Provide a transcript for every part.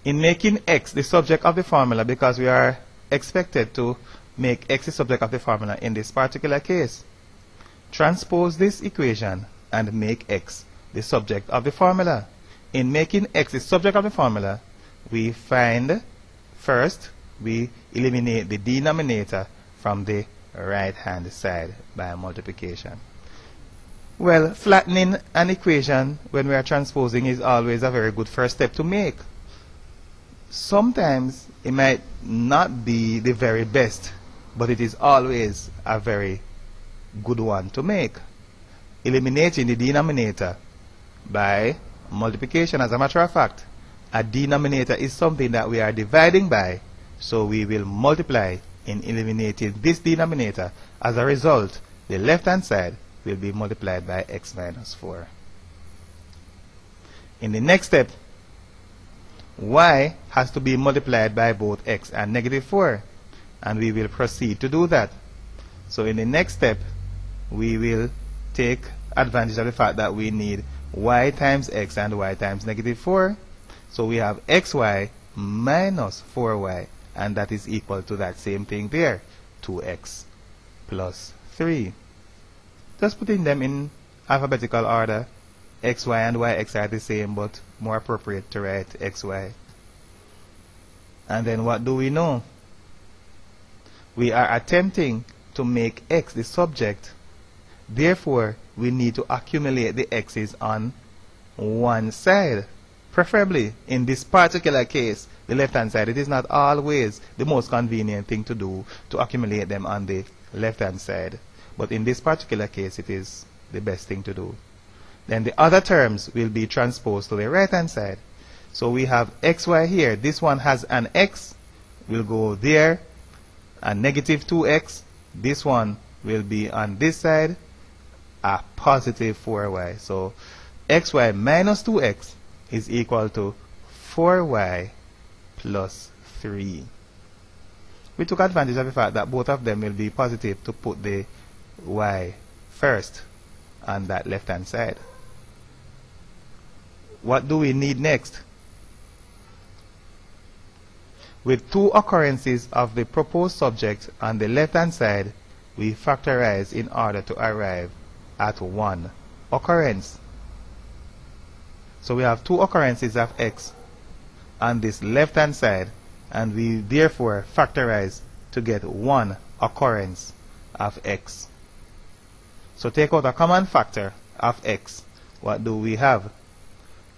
In making x the subject of the formula, because we are expected to make x the subject of the formula in this particular case, transpose this equation and make x the subject of the formula. In making x the subject of the formula, we find first we eliminate the denominator from the right hand side by multiplication. Well, flattening an equation when we are transposing is always a very good first step to make. Sometimes it might not be the very best, but it is always a very good one to make. Eliminating the denominator by multiplication. As a matter of fact, a denominator is something that we are dividing by, so we will multiply in eliminating this denominator. As a result, the left hand side will be multiplied by x minus 4. In the next step, y has to be multiplied by both x and negative 4, and we will proceed to do that. So in the next step, we will take advantage of the fact that we need y times x and y times negative 4. So we have xy minus 4y, and that is equal to that same thing there, 2x plus 3. Just putting them in alphabetical order. Xy and yx are the same, but more appropriate to write xy. And then what do we know? We are attempting to make x the subject. Therefore, we need to accumulate the x's on one side. Preferably, in this particular case, the left-hand side. It is not always the most convenient thing to do to accumulate them on the left-hand side. But in this particular case, it is the best thing to do. Then the other terms will be transposed to the right-hand side. So we have xy here. This one has an x, will go there, and negative 2x. This one will be on this side, a positive 4y. So xy minus 2x is equal to 4y plus 3. We took advantage of the fact that both of them will be positive to put the y first on that left hand side. What do we need next? With two occurrences of the proposed subject on the left hand side, we factorize in order to arrive at one occurrence. So we have two occurrences of x on this left hand side, and we therefore factorize to get one occurrence of x. So take out a common factor of x. What do we have?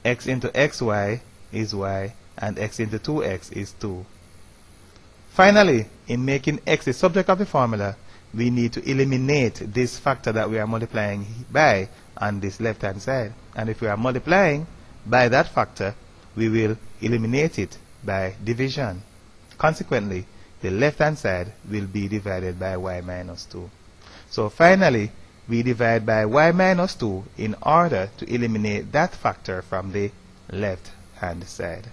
X into xy is y, and x into 2x is 2. Finally, in making x the subject of the formula, we need to eliminate this factor that we are multiplying by on this left hand side. And if we are multiplying by that factor, we will eliminate it by division. Consequently, the left hand side will be divided by y minus 2. So finally, we divide by y minus 2 in order to eliminate that factor from the left hand side.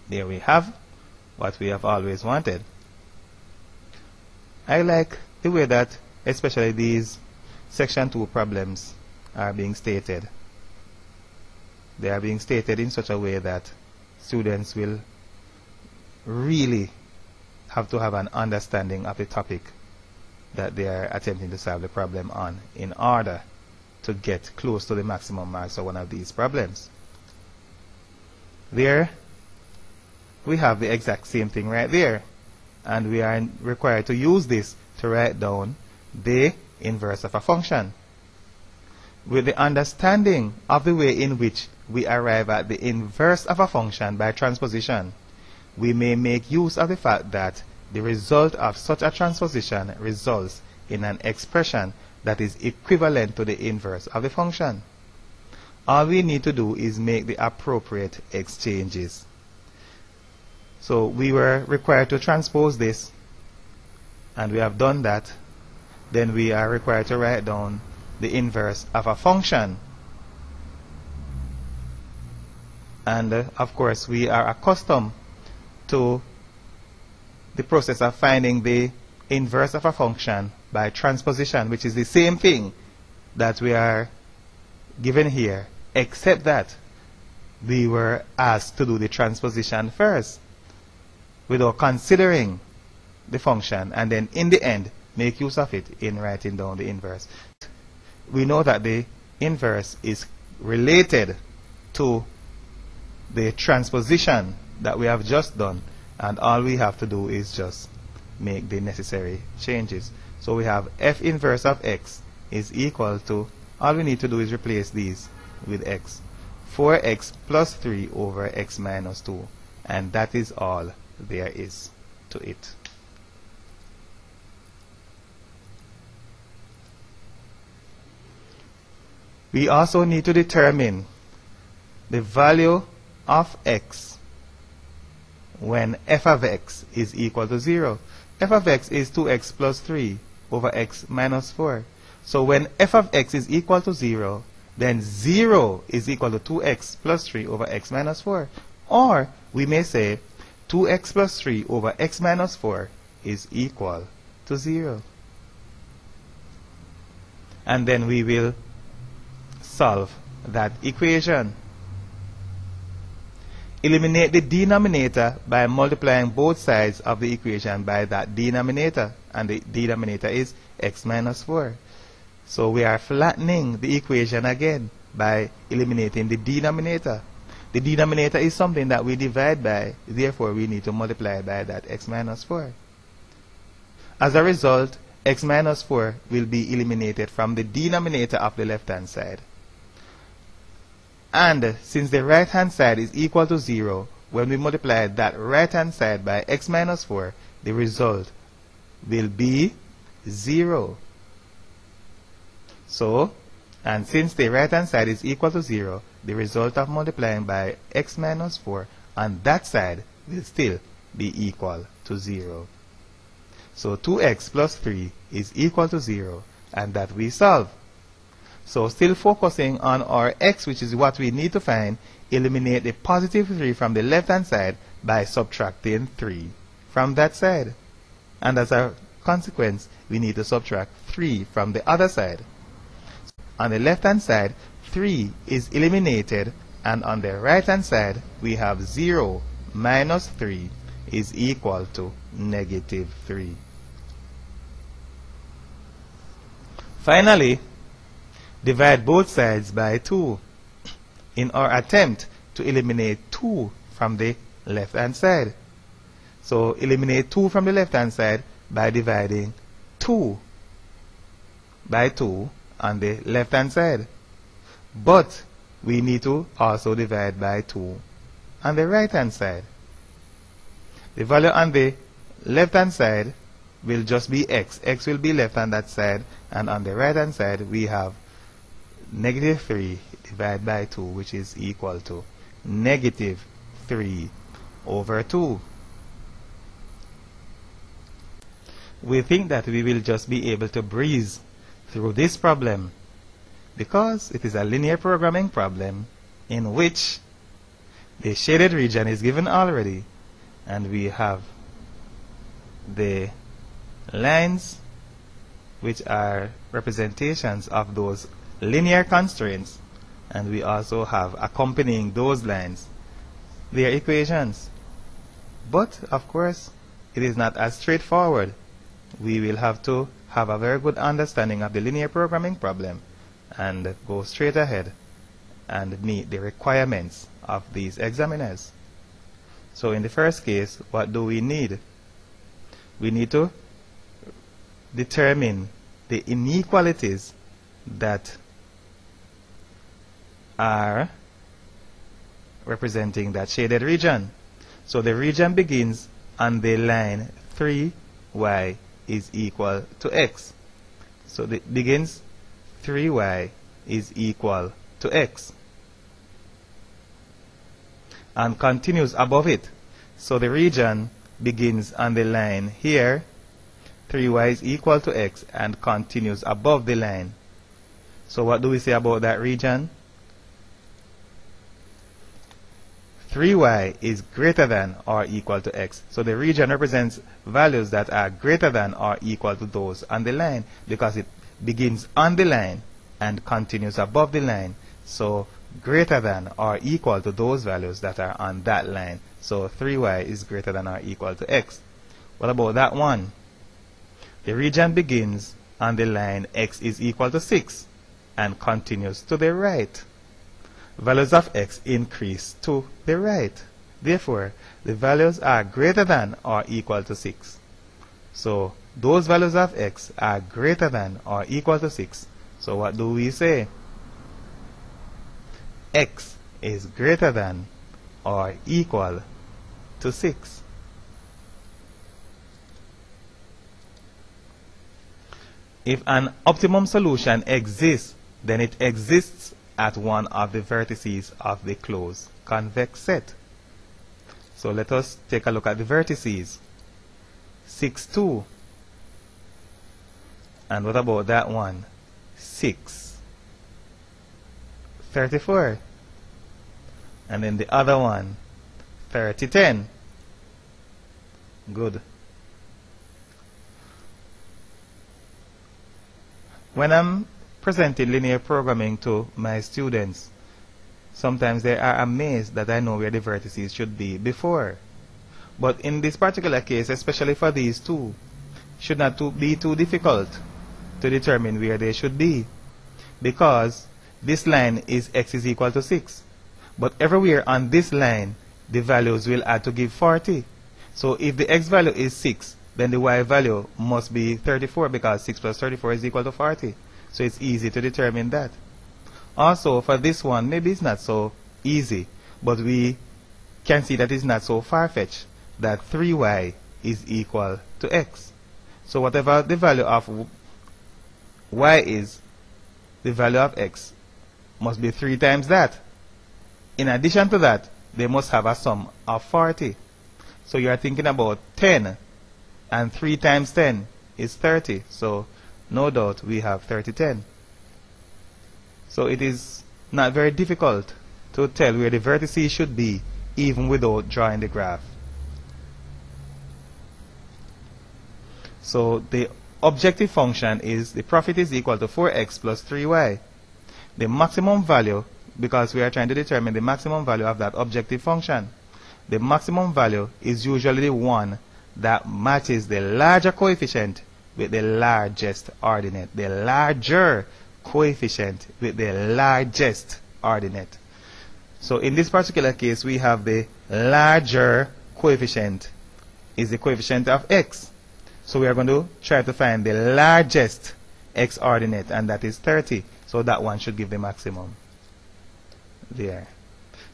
There we have what we have always wanted. I like the way that especially these section 2 problems are being stated. They are being stated in such a way that students will really have to have an understanding of the topic that they are attempting to solve the problem on in order to get close to the maximum marks of one of these problems. There we have the exact same thing right there, and we are required to use this to write down the inverse of a function. With the understanding of the way in which we arrive at the inverse of a function by transposition, we may make use of the fact that the result of such a transposition results in an expression that is equivalent to the inverse of the function. All we need to do is make the appropriate exchanges. So we were required to transpose this, and we have done that. Then we are required to write down the inverse of a function. And of course, we are accustomed to the process of finding the inverse of a function by transposition, which is the same thing that we are given here, except that we were asked to do the transposition first without considering the function, and then in the end make use of it in writing down the inverse. We know that the inverse is related to the transposition that we have just done, and all we have to do is just make the necessary changes. So we have f inverse of x is equal to, all we need to do is replace these with x, 4x plus 3 over x minus 2, and that is all there is to it. We also need to determine the value of x when f of x is equal to 0. F of x is 2x plus 3 over x minus 4. So when f of x is equal to 0, then 0 is equal to 2x plus 3 over x minus 4. Or we may say 2x plus 3 over x minus 4 is equal to 0. And then we will solve that equation. Eliminate the denominator by multiplying both sides of the equation by that denominator, and the denominator is x minus 4. So we are flattening the equation again by eliminating the denominator. The denominator is something that we divide by, therefore we need to multiply by that x minus 4. As a result, x minus 4 will be eliminated from the denominator of the left hand side. And since the right hand side is equal to 0, when we multiply that right hand side by x minus 4, the result will be 0. So, and since the right hand side is equal to 0, the result of multiplying by x minus 4 on that side will still be equal to 0. So 2x plus 3 is equal to 0, and that we solve. So still focusing on our x, which is what we need to find, eliminate the positive 3 from the left hand side by subtracting 3 from that side. And as a consequence, we need to subtract 3 from the other side. On the left hand side, 3 is eliminated, and on the right hand side, we have 0 minus 3 is equal to negative 3. Finally, divide both sides by 2 in our attempt to eliminate 2 from the left hand side. So eliminate 2 from the left hand side by dividing 2 by 2 on the left hand side. But we need to also divide by 2 on the right hand side. The value on the left hand side will just be x. X will be left on that side, and on the right hand side we have negative 3 divided by 2, which is equal to negative 3 over 2. We think that we will just be able to breeze through this problem because it is a linear programming problem in which the shaded region is given already, and we have the lines which are representations of those linear constraints, and we also have accompanying those lines their equations. But of course it is not as straightforward. We will have to have a very good understanding of the linear programming problem and go straight ahead and meet the requirements of these examiners. So in the first case, what do we need? We need to determine the inequalities that are representing that shaded region. So the region begins on the line 3y is equal to x. So it begins 3y is equal to x and continues above it. So the region begins on the line here, 3y is equal to x, and continues above the line. So what do we say about that region? 3y is greater than or equal to x. So the region represents values that are greater than or equal to those on the line because it begins on the line and continues above the line. So greater than or equal to those values that are on that line. So 3y is greater than or equal to x. What about that one? The region begins on the line x is equal to 6 and continues to the right. Values of x increase to the right. Therefore, the values are greater than or equal to 6. So, those values of x are greater than or equal to 6. So, what do we say? X is greater than or equal to 6. If an optimum solution exists, then it exists at one of the vertices of the closed convex set. So let us take a look at the vertices. 6, 2. And what about that one? 6, 34. And then the other one, 30, 10. Good. When I'm presenting linear programming to my students, sometimes they are amazed that I know where the vertices should be before. But in this particular case, especially for these two, should not be too difficult to determine where they should be, because this line is x is equal to 6. But everywhere on this line, the values will add to give 40. So if the x value is 6, then the y value must be 34, because 6 plus 34 is equal to 40. So it's easy to determine that. Also, for this one, maybe it's not so easy, but we can see that it's not so far-fetched, that 3y is equal to x. So whatever the value of y is, the value of x must be 3 times that. In addition to that, they must have a sum of 40. So you are thinking about 10, and 3 times 10 is 30. So no doubt we have 30, 10. So it is not very difficult to tell where the vertices should be, even without drawing the graph. So the objective function is the profit is equal to 4x plus 3y. The maximum value, because we are trying to determine the maximum value of that objective function, the maximum value is usually the one that matches the larger coefficient with the largest ordinate. The larger coefficient with the largest ordinate. So in this particular case, we have the larger coefficient is the coefficient of x. So we are going to try to find the largest x ordinate, and that is 30. So that one should give the maximum there.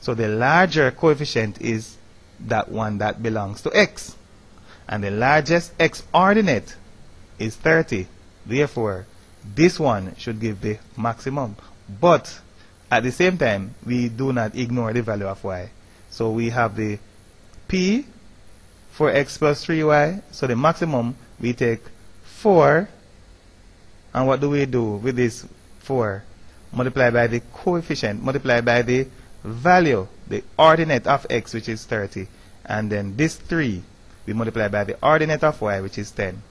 So the larger coefficient is that one that belongs to x, and the largest x ordinate is 30. Therefore, this one should give the maximum. But at the same time, we do not ignore the value of y. So we have the p for x plus 3y. So the maximum, we take 4. And what do we do with this 4? Multiply by the coefficient, multiply by the value, the ordinate of x, which is 30. And then this 3, we multiply by the ordinate of y, which is 10.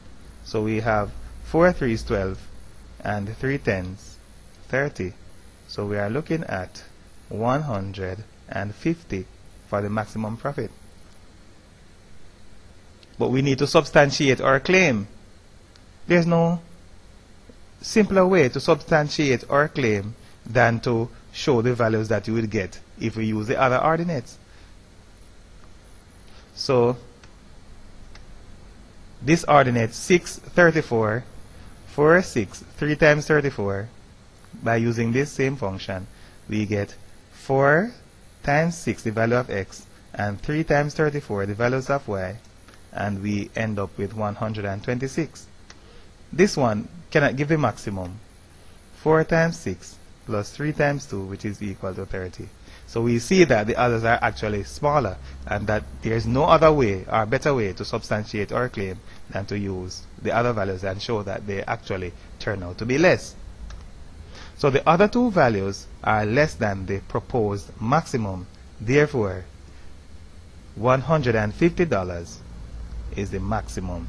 So we have 4 3s 12, and 3 10s 30. So we are looking at 150 for the maximum profit. But we need to substantiate our claim. There's no simpler way to substantiate our claim than to show the values that you would get if we use the other ordinates. So this ordinate 6, 34, 4, 6, 3 times 34, by using this same function, we get 4 times 6, the value of x, and 3 times 34, the values of y, and we end up with 126. This one cannot give the maximum. 4 times 6 plus 3 times 2, which is equal to 30. So we see that the others are actually smaller, and that there is no other way or better way to substantiate our claim than to use the other values and show that they actually turn out to be less. So the other two values are less than the proposed maximum. Therefore, $150 is the maximum